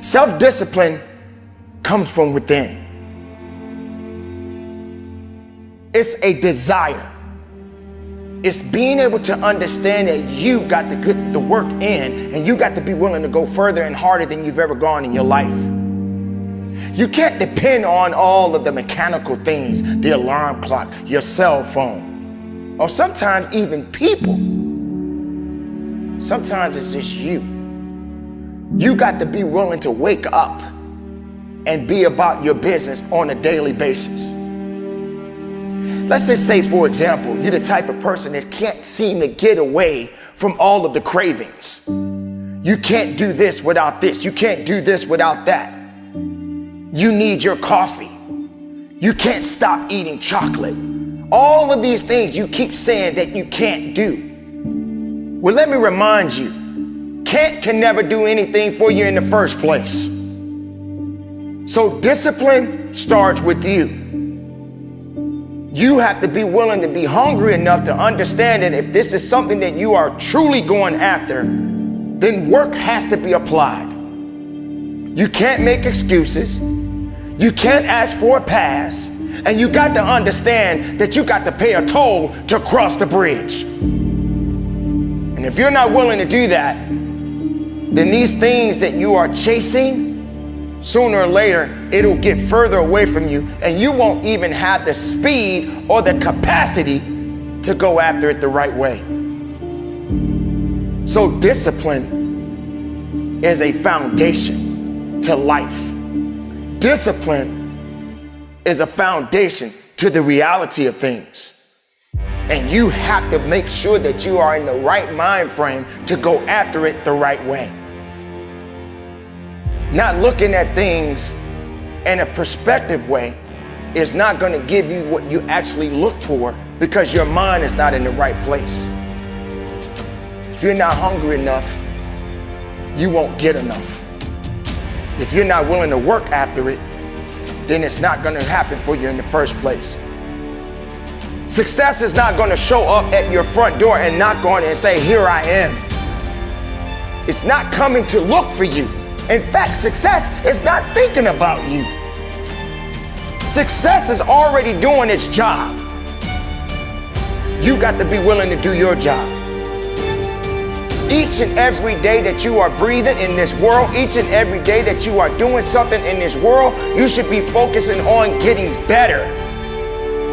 Self-discipline comes from within. It's a desire. It's being able to understand that you got to put the work in, and you got to be willing to go further and harder than you've ever gone in your life. You can't depend on all of the mechanical things, the alarm clock, your cell phone, or sometimes even people. Sometimes it's just you. You got to be willing to wake up and be about your business on a daily basis. Let's just say, for example, you're the type of person that can't seem to get away from all of the cravings. You can't do this without this. You can't do this without that. You need your coffee. You can't stop eating chocolate. All of these things you keep saying that you can't do. Well, let me remind you, can't can never do anything for you in the first place. So discipline starts with you. You have to be willing to be hungry enough to understand that if this is something that you are truly going after, then work has to be applied. You can't make excuses. You can't ask for a pass. And you got to understand that you got to pay a toll to cross the bridge. And if you're not willing to do that, then these things that you are chasing, sooner or later, it'll get further away from you, and you won't even have the speed or the capacity to go after it the right way. So discipline is a foundation to life. Discipline is a foundation to the reality of things. And you have to make sure that you are in the right mind frame to go after it the right way. Not looking at things in a perspective way is not going to give you what you actually look for, because your mind is not in the right place. If you're not hungry enough, you won't get enough. If you're not willing to work after it, then it's not going to happen for you in the first place. Success is not going to show up at your front door and knock on it and say, "Here I am." It's not coming to look for you. In fact, success is not thinking about you. Success is already doing its job. You got to be willing to do your job. Each and every day that you are breathing in this world, each and every day that you are doing something in this world, you should be focusing on getting better,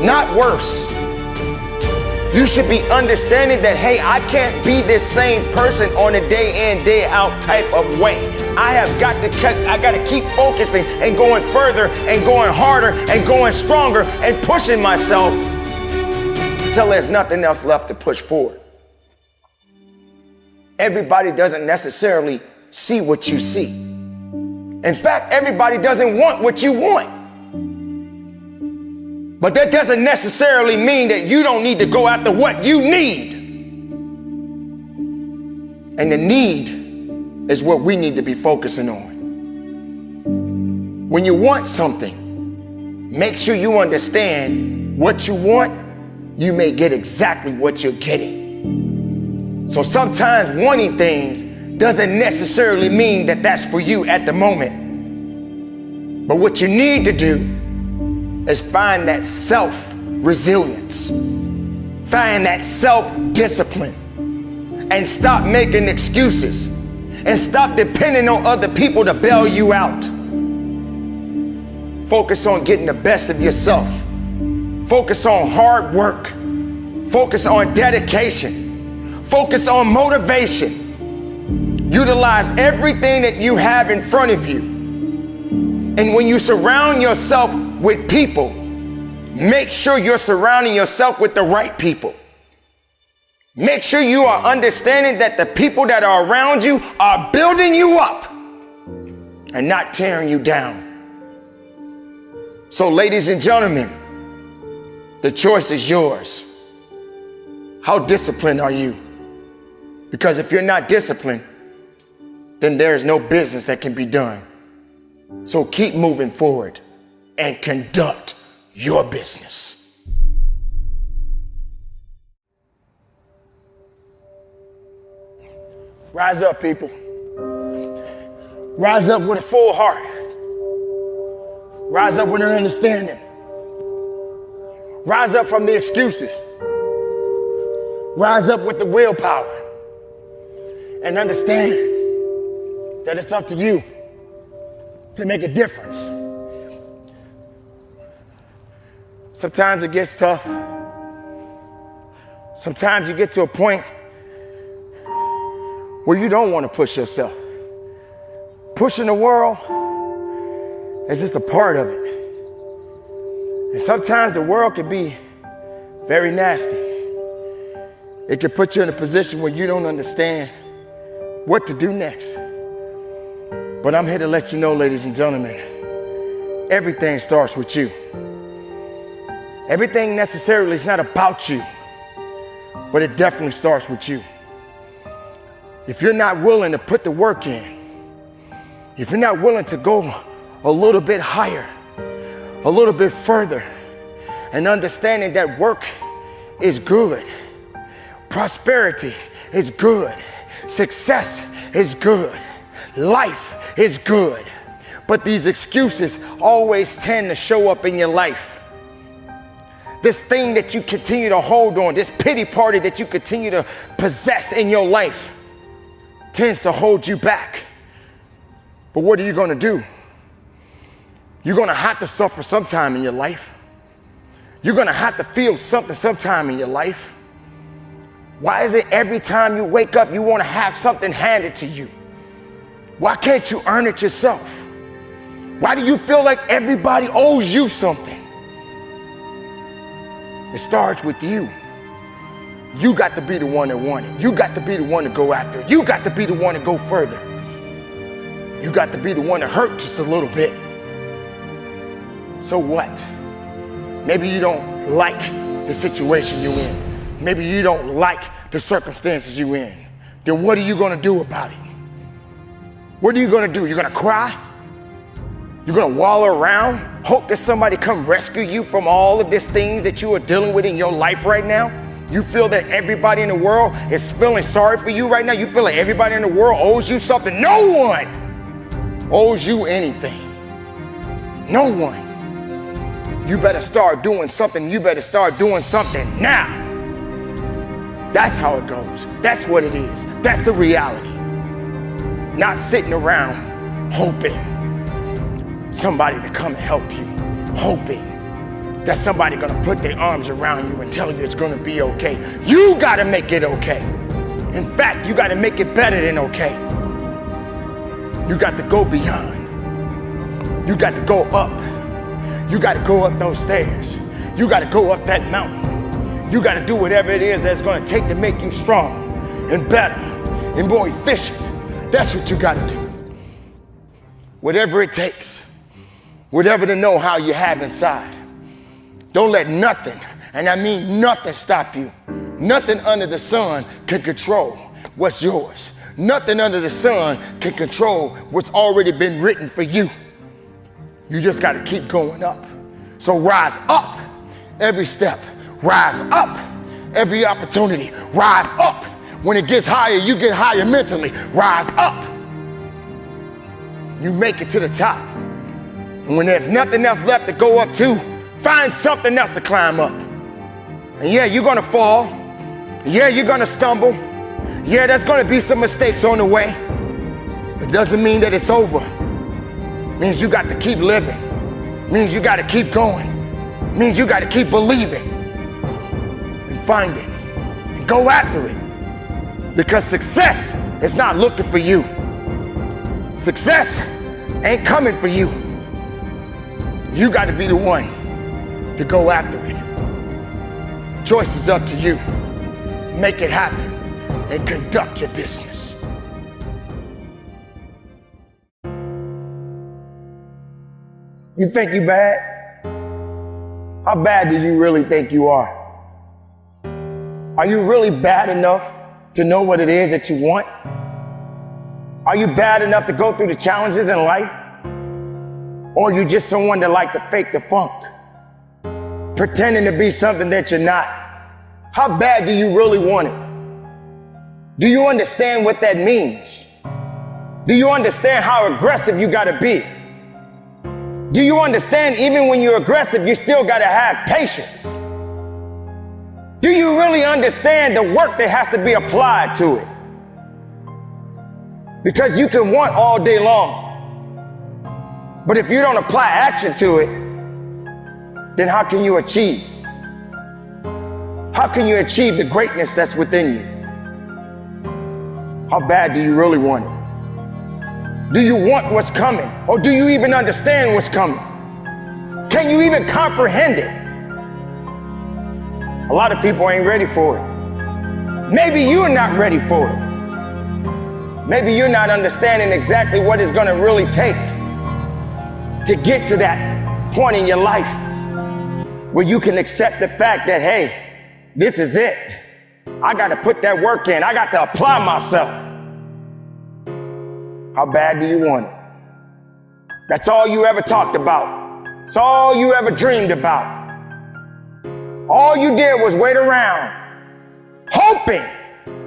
not worse. You should be understanding that, hey, I can't be this same person on a day in, day out type of way. I got to keep focusing and going further and going harder and going stronger and pushing myself until there's nothing else left to push forward. Everybody doesn't necessarily see what you see. In fact, everybody doesn't want what you want. But that doesn't necessarily mean that you don't need to go after what you need. And the need is what we need to be focusing on. When you want something, make sure you understand what you want. You may get exactly what you're getting. So sometimes wanting things doesn't necessarily mean that that's for you at the moment. But what you need to do is find that self-resilience, find that self-discipline, and stop making excuses, and stop depending on other people to bail you out. Focus on getting the best of yourself. Focus on hard work. Focus on dedication. Focus on motivation. Utilize everything that you have in front of you. And when you surround yourself with people, make sure you're surrounding yourself with the right people. Make sure you are understanding that the people that are around you are building you up and not tearing you down. So, ladies and gentlemen, the choice is yours. How disciplined are you? Because if you're not disciplined, then there's no business that can be done. So keep moving forward and conduct your business. Rise up, people. Rise up with a full heart. Rise up with an understanding. Rise up from the excuses. Rise up with the willpower. And understand that it's up to you to make a difference. Sometimes it gets tough. Sometimes you get to a point where you don't want to push yourself. Pushing the world is just a part of it. And sometimes the world can be very nasty. It can put you in a position where you don't understand what to do next. But I'm here to let you know, ladies and gentlemen, everything starts with you. Everything necessarily is not about you, but it definitely starts with you. If you're not willing to put the work in, if you're not willing to go a little bit higher, a little bit further, and understanding that work is good, prosperity is good, success is good, life is good, but these excuses always tend to show up in your life. This thing that you continue to hold on, this pity party that you continue to possess in your life tends to hold you back. But what are you going to do? You're going to have to suffer sometime in your life. You're going to have to feel something sometime in your life. Why is it every time you wake up, you want to have something handed to you? Why can't you earn it yourself? Why do you feel like everybody owes you something? It starts with you. You got to be the one that want it. You got to be the one to go after it. You got to be the one to go further. You got to be the one to hurt just a little bit. So what? Maybe you don't like the situation you're in. Maybe you don't like the circumstances you're in. Then what are you going to do about it? What are you going to do? You're going to cry? You're going to wallow around, hope that somebody come rescue you from all of these things that you are dealing with in your life right now? You feel that everybody in the world is feeling sorry for you right now? You feel like everybody in the world owes you something? No one owes you anything. No one. You better start doing something. You better start doing something now. That's how it goes. That's what it is. That's the reality. Not sitting around hoping somebody to come and help you, hoping that somebody gonna put their arms around you and tell you it's gonna be okay. You gotta make it okay. In fact, you gotta make it better than okay. You got to go beyond. You got to go up. You got to go up those stairs. You got to go up that mountain. You got to do whatever it is that's gonna take to make you strong and better and more efficient. That's what you gotta do. Whatever it takes. Whatever the know-how you have inside. Don't let nothing, and I mean nothing, stop you. Nothing under the sun can control what's yours. Nothing under the sun can control what's already been written for you. You just got to keep going up. So rise up every step. Rise up every opportunity. Rise up. When it gets higher, you get higher mentally. Rise up. You make it to the top. And when there's nothing else left to go up to, find something else to climb up. And yeah, you're gonna fall. Yeah, you're gonna stumble. Yeah, there's gonna be some mistakes on the way. It doesn't mean that it's over. It means you got to keep living. It means you got to keep going. It means you got to keep believing and find it and go after it. Because success is not looking for you. Success ain't coming for you. You got to be the one to go after it. Choice is up to you. Make it happen and conduct your business. You think you bad? How bad do you really think you are? Are you really bad enough to know what it is that you want? Are you bad enough to go through the challenges in life? Or are you just someone that like to fake the funk? Pretending to be something that you're not? How bad do you really want it? Do you understand what that means? Do you understand how aggressive you gotta be? Do you understand even when you're aggressive, you still gotta have patience? Do you really understand the work that has to be applied to it? Because you can want all day long, but if you don't apply action to it, then how can you achieve? How can you achieve the greatness that's within you? How bad do you really want it? Do you want what's coming? Or do you even understand what's coming? Can you even comprehend it? A lot of people ain't ready for it. Maybe you're not ready for it. Maybe you're not understanding exactly what it's gonna really take to get to that point in your life where you can accept the fact that, hey, this is it. I got to put that work in. I got to apply myself. How bad do you want it? That's all you ever talked about. It's all you ever dreamed about. All you did was wait around, hoping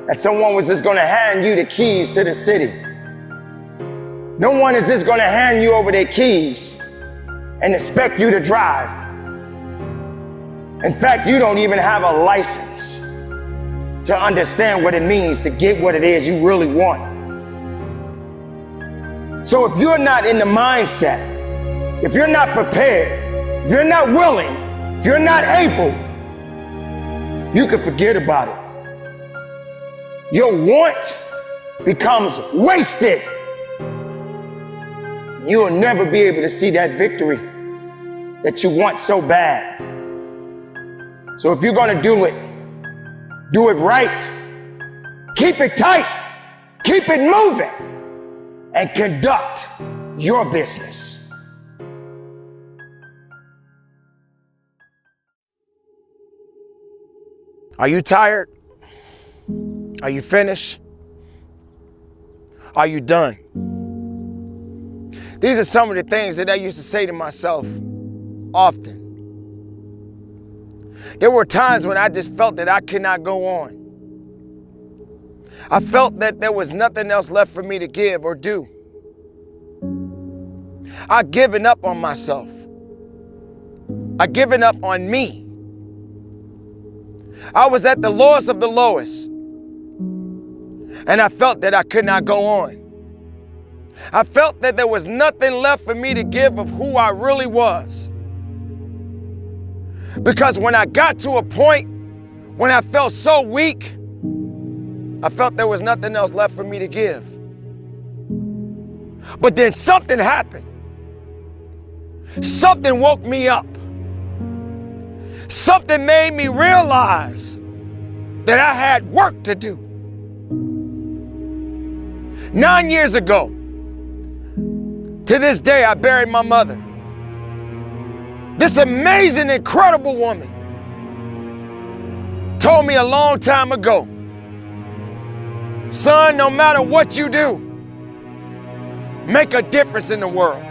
that someone was just going to hand you the keys to the city. No one is just going to hand you over their keys and expect you to drive. In fact, you don't even have a license to understand what it means to get what it is you really want. So if you're not in the mindset, if you're not prepared, if you're not willing, if you're not able, you can forget about it. Your want becomes wasted. You will never be able to see that victory that you want so bad. So if you're going to do it right. Keep it tight. Keep it moving. And conduct your business. Are you tired? Are you finished? Are you done? These are some of the things that I used to say to myself often. There were times when I just felt that I could not go on. I felt that there was nothing else left for me to give or do. I'd given up on myself. I'd given up on me. I was at the lowest of the lowest. And I felt that I could not go on. I felt that there was nothing left for me to give of who I really was. Because when I got to a point when I felt so weak, I felt there was nothing else left for me to give. But then something happened. Something woke me up. Something made me realize that I had work to do. 9 years ago, to this day, I buried my mother. This amazing, incredible woman told me a long time ago, son, no matter what you do, make a difference in the world.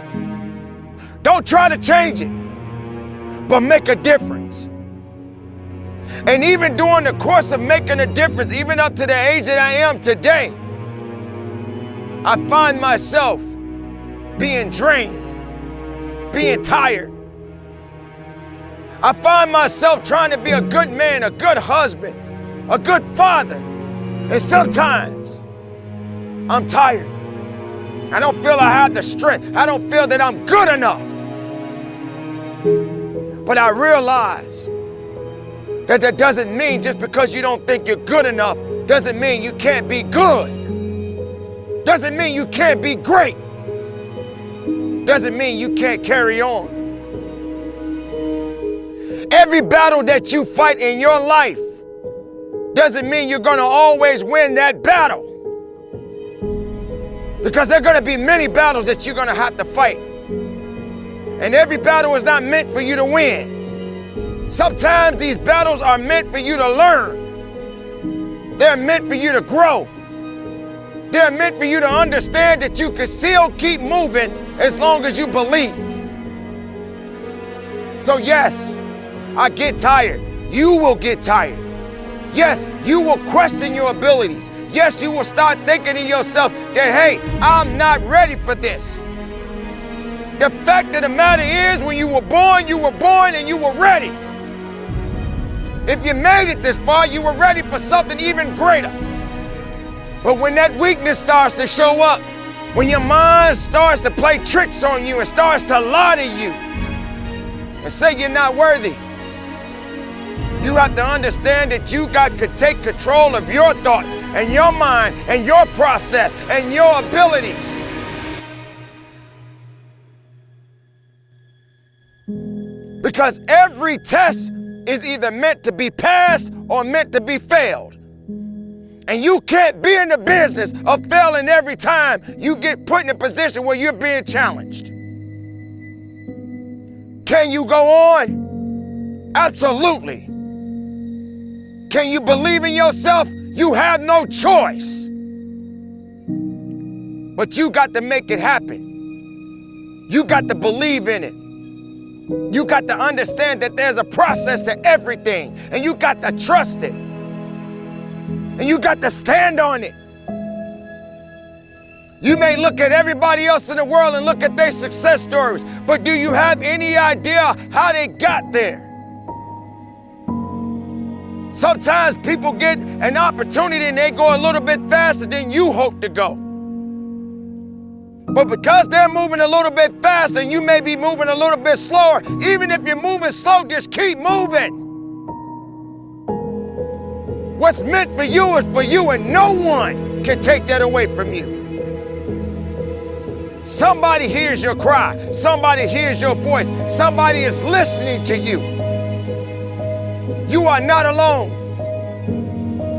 Don't try to change it, but make a difference. And even during the course of making a difference, even up to the age that I am today, I find myself being drained, being tired. I find myself trying to be a good man, a good husband, a good father. And sometimes I'm tired. I don't feel I have the strength. I don't feel that I'm good enough. But I realize that that doesn't mean just because you don't think you're good enough, doesn't mean you can't be good. Doesn't mean you can't be great. Doesn't mean you can't carry on. Every battle that you fight in your life doesn't mean you're going to always win that battle. Because there are going to be many battles that you're going to have to fight. And every battle is not meant for you to win. Sometimes these battles are meant for you to learn. They're meant for you to grow. They're meant for you to understand that you can still keep moving as long as you believe. So yes, I get tired. You will get tired. Yes, you will question your abilities. yes, you will start thinking to yourself that, hey, I'm not ready for this. The fact of the matter is, when you were born and you were ready. If you made it this far, you were ready for something even greater. But when that weakness starts to show up, when your mind starts to play tricks on you and starts to lie to you and say you're not worthy, you have to understand that you got to take control of your thoughts and your mind and your process and your abilities. Because every test is either meant to be passed or meant to be failed. And you can't be in the business of failing every time you get put in a position where you're being challenged. Can you go on? Absolutely. Can you believe in yourself? You have no choice. But you got to make it happen. You got to believe in it. You got to understand that there's a process to everything, and you got to trust it. And you got to stand on it. You may look at everybody else in the world and look at their success stories, but do you have any idea how they got there? Sometimes people get an opportunity and they go a little bit faster than you hope to go. But because they're moving a little bit faster and you may be moving a little bit slower, even if you're moving slow, just keep moving. What's meant for you is for you, and no one can take that away from you. Somebody hears your cry. Somebody hears your voice. Somebody is listening to you. You are not alone.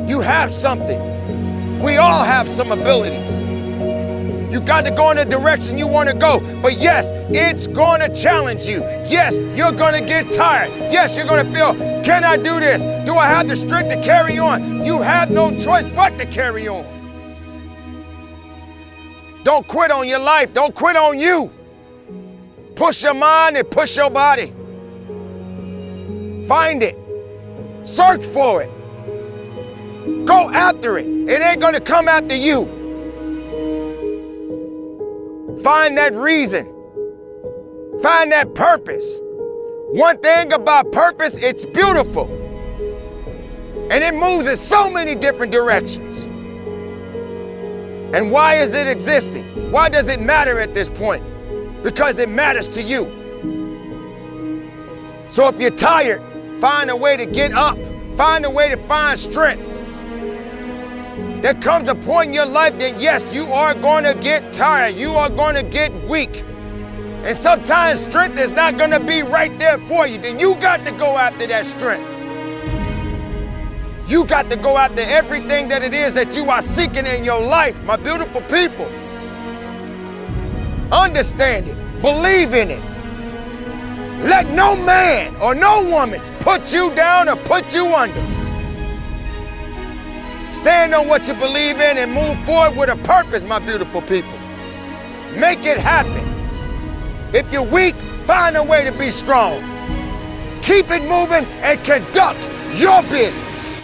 You have something. We all have some abilities. You got to go in the direction you want to go. But yes, it's going to challenge you. Yes, you're going to get tired. Yes, you're going to feel, can I do this? Do I have the strength to carry on? You have no choice but to carry on. Don't quit on your life. Don't quit on you. Push your mind and push your body. Find it. Search for it. Go after it. It ain't going to come after you. Find that reason. Find that purpose. One thing about purpose, it's beautiful. And it moves in so many different directions. And why is it existing? Why does it matter at this point? Because it matters to you. So if you're tired, find a way to get up. Find a way to find strength. There comes a point in your life that yes, you are going to get tired. You are going to get weak. And sometimes strength is not going to be right there for you. Then you got to go after that strength. You got to go after everything that it is that you are seeking in your life, my beautiful people. Understand it. Believe in it. Let no man or no woman put you down or put you under. Stand on what you believe in and move forward with a purpose, my beautiful people. Make it happen. If you're weak, find a way to be strong. Keep it moving and conduct your business.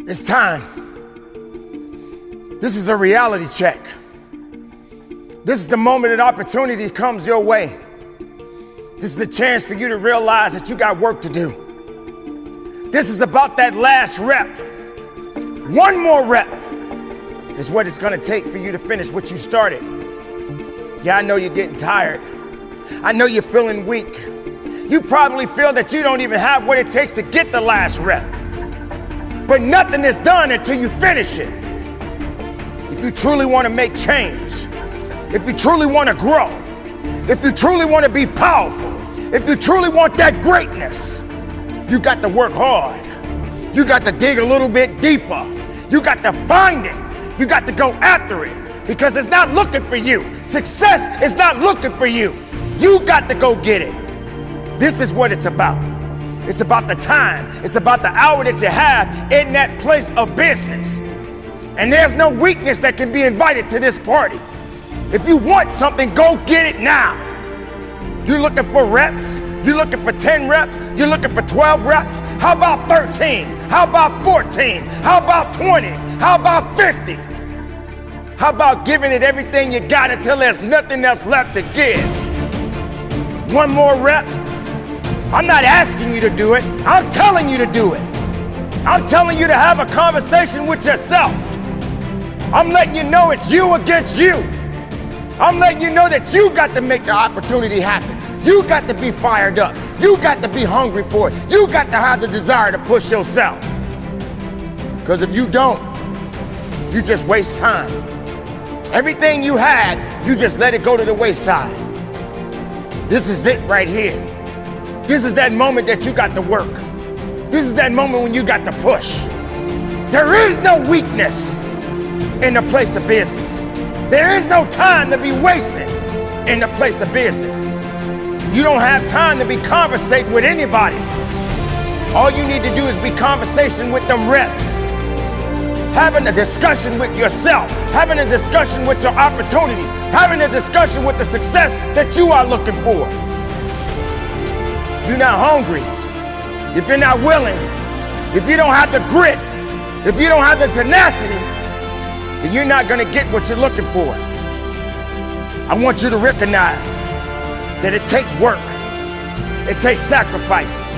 It's time. This is a reality check. This is the moment that opportunity comes your way. This is a chance for you to realize that you got work to do. This is about that last rep. One more rep is what it's going to take for you to finish what you started. Yeah, I know you're getting tired. I know you're feeling weak. You probably feel that you don't even have what it takes to get the last rep. But nothing is done until you finish it. If you truly want to make change, if you truly want to grow, if you truly want to be powerful, if you truly want that greatness, you got to work hard. You got to dig a little bit deeper. You got to find it. You got to go after it because it's not looking for you. Success is not looking for you. You got to go get it. This is what it's about. It's about the time. It's about the hour that you have in that place of business. And there's no weakness that can be invited to this party. If you want something, go get it now. You're looking for reps, You're looking for 10 reps? You're looking for 12 reps? How about 13? How about 14? How about 20? How about 50? How about giving it everything you got until there's nothing else left to give? One more rep? I'm not asking you to do it. I'm telling you to do it. I'm telling you to have a conversation with yourself. I'm letting you know it's you against you. I'm letting you know that you got to make the opportunity happen. You got to be fired up. You got to be hungry for it. You got to have the desire to push yourself. Because if you don't, you just waste time. Everything you had, you just let it go to the wayside. This is it right here. This is that moment that you got to work. This is that moment when you got to push. There is no weakness in the place of business. There is no time to be wasted in the place of business. You don't have time to be conversating with anybody. All you need to do is be conversation with them reps. Having a discussion with yourself. Having a discussion with your opportunities. Having a discussion with the success that you are looking for. If you're not hungry, if you're not willing, if you don't have the grit, if you don't have the tenacity, then you're not gonna get what you're looking for. I want you to recognize that it takes work, it takes sacrifice,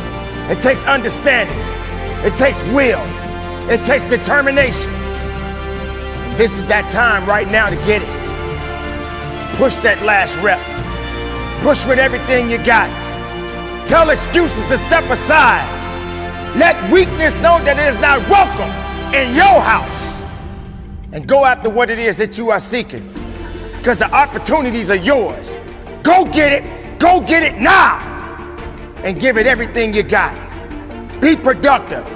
it takes understanding, it takes will, it takes determination. And this is that time right now to get it. Push that last rep. Push with everything you got. Tell excuses to step aside. Let weakness know that it is not welcome in your house. And go after what it is that you are seeking. Because the opportunities are yours. Go get it now. And give it everything you got. Be productive,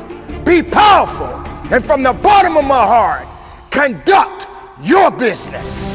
be powerful, and from the bottom of my heart, conduct your business.